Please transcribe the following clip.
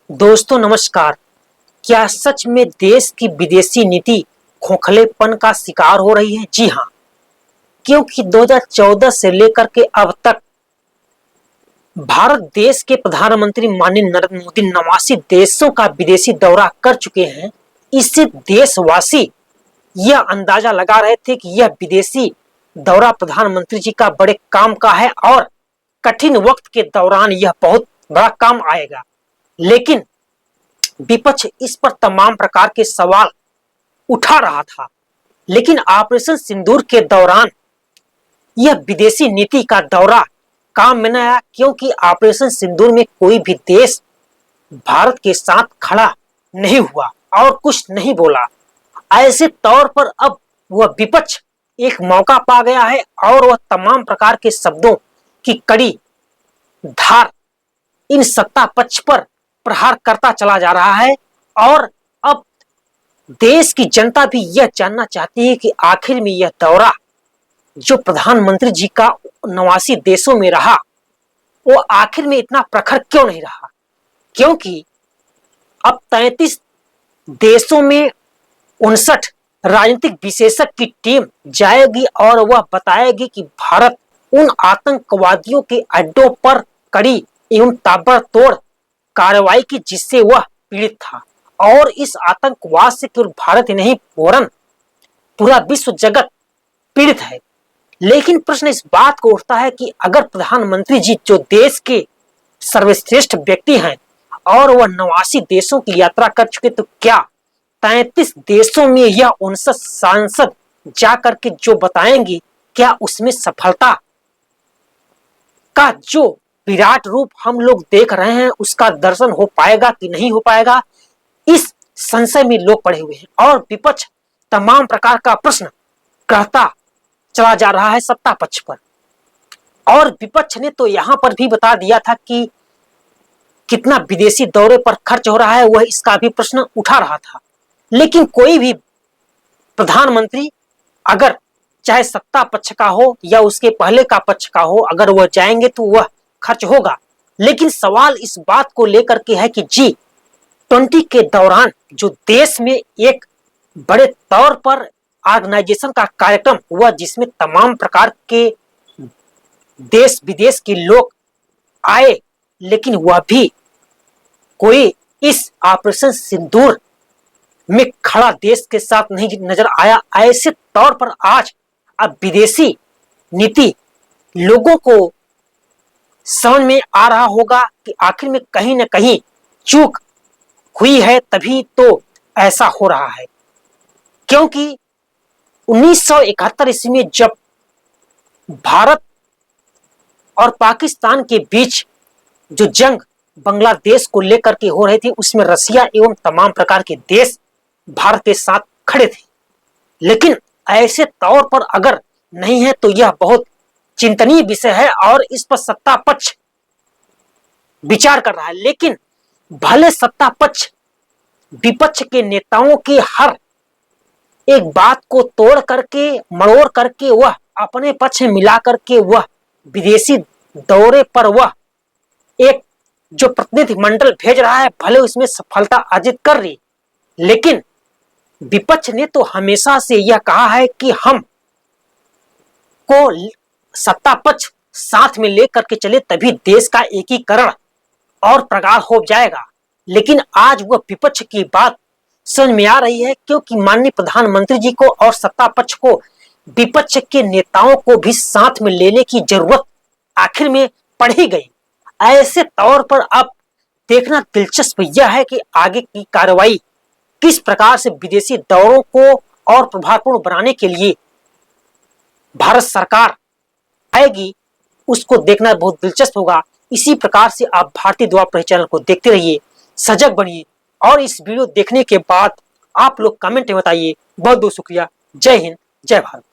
दोस्तों नमस्कार। क्या सच में देश की विदेशी नीति खोखलेपन का शिकार हो रही है? जी हाँ, क्योंकि 2014 से लेकर के अब तक भारत देश के प्रधानमंत्री माननीय नरेंद्र मोदी 89 देशों का विदेशी दौरा कर चुके हैं। इससे देशवासी यह अंदाजा लगा रहे थे कि यह विदेशी दौरा प्रधानमंत्री जी का बड़े काम का है और कठिन वक्त के दौरान यह बहुत बड़ा काम आएगा। लेकिन विपक्ष इस पर तमाम प्रकार के सवाल उठा रहा था। लेकिन ऑपरेशन सिंदूर के दौरान यह विदेशी नीति का दौरा काम में न आया, क्योंकि ऑपरेशन सिंदूर में कोई भी देश भारत के साथ खड़ा नहीं हुआ और कुछ नहीं बोला। ऐसे तौर पर अब वह विपक्ष एक मौका पा गया है और वह तमाम प्रकार के शब्दों की कड़ी धार इन सत्ता पक्ष पर प्रहार करता चला जा रहा है। और अब देश की जनता भी यह जानना चाहती है कि आखिर में यह दौरा जो प्रधानमंत्री जी का 89 देशों में रहा, वो आखिर में इतना प्रखर क्यों नहीं रहा? क्योंकि अब 33 देशों में 59 राजनीतिक विशेषज्ञ की टीम जाएगी और वह बताएगी कि भारत उन आतंकवादियों के अड्डों पर कड़ी एवं ताबड़तोड़ कार्रवाई की जिससे वह पीड़ित था। और इस आतंकवाद से केवल भारत ही नहीं वरन पूरा विश्व जगत पीड़ित है। लेकिन प्रश्न इस बात को उठता है कि अगर प्रधानमंत्री जी जो देश के सर्वश्रेष्ठ व्यक्ति हैं और वह 89 देशों की यात्रा कर चुके, तो क्या 33 देशों में यह 59 सांसद जाकर के जो बताएंगे, क्या उसमें सफलता का जो विराट रूप हम लोग देख रहे हैं उसका दर्शन हो पाएगा कि नहीं हो पाएगा? इस संशय में लोग पड़े हुए हैं और विपक्ष तमाम प्रकार का प्रश्न कहता चला जा रहा है सत्ता पक्ष पर। और विपक्ष ने तो यहां पर भी बता दिया था कि कितना विदेशी दौरे पर खर्च हो रहा है, वह इसका भी प्रश्न उठा रहा था। लेकिन कोई भी प्रधानमंत्री अगर चाहे सत्ता पक्ष का हो या उसके पहले का पक्ष का हो, अगर वह जाएंगे तो वह खर्च होगा। लेकिन सवाल इस बात को लेकर के है कि G20 के दौरान जो देश में एक बड़े तौर पर ऑर्गेनाइजेशन का कार्यक्रम हुआ जिसमें तमाम प्रकार के देश विदेश के लोग आए, लेकिन वह भी कोई इस ऑपरेशन सिंदूर में खड़ा देश के साथ नहीं नजर आया। ऐसे तौर पर आज अब विदेशी नीति लोगों को समझ में आ रहा होगा कि आखिर में कहीं न कहीं चूक हुई है, तभी तो ऐसा हो रहा है। क्योंकि 1971 ईस्वी में जब भारत और पाकिस्तान के बीच जो जंग बांग्लादेश को लेकर के हो रही थी, उसमें रसिया एवं तमाम प्रकार के देश भारत के साथ खड़े थे। लेकिन ऐसे तौर पर अगर नहीं है तो यह बहुत चिंतनीय विषय है और इस पर सत्ता पक्ष विचार कर रहा है। लेकिन भले सत्ता पक्ष विपक्ष के नेताओं की हर एक बात को तोड़ करके मरोड़ करके वह अपने पक्ष में मिला करके वह विदेशी दौरे पर वह एक जो प्रतिनिधि मंडल भेज रहा है, भले उसमें सफलता अर्जित कर रही, लेकिन विपक्ष ने तो हमेशा से यह कहा है कि हम को सत्ता पक्ष साथ में लेकर के चले तभी देश का एकीकरण और प्रगाढ़ हो जाएगा। लेकिन आज वह विपक्ष की बात समझ में आ रही है, क्योंकि माननीय प्रधानमंत्री जी को और सत्ता पक्ष को विपक्ष के नेताओं को भी साथ में लेने की जरूरत आखिर में पड़ ही गई। ऐसे तौर पर अब देखना दिलचस्प यह है कि आगे की कार्रवाई किस प्रकार से विदेशी दौरों को और प्रभावपूर्ण बनाने के लिए भारत सरकार आएगी, उसको देखना बहुत दिलचस्प होगा। इसी प्रकार से आप भारतीय द्वार प्रहरी चैनल को देखते रहिए, सजग बनिए और इस वीडियो देखने के बाद आप लोग कमेंट में बताइए। बहुत बहुत शुक्रिया। जय हिंद, जय भारत।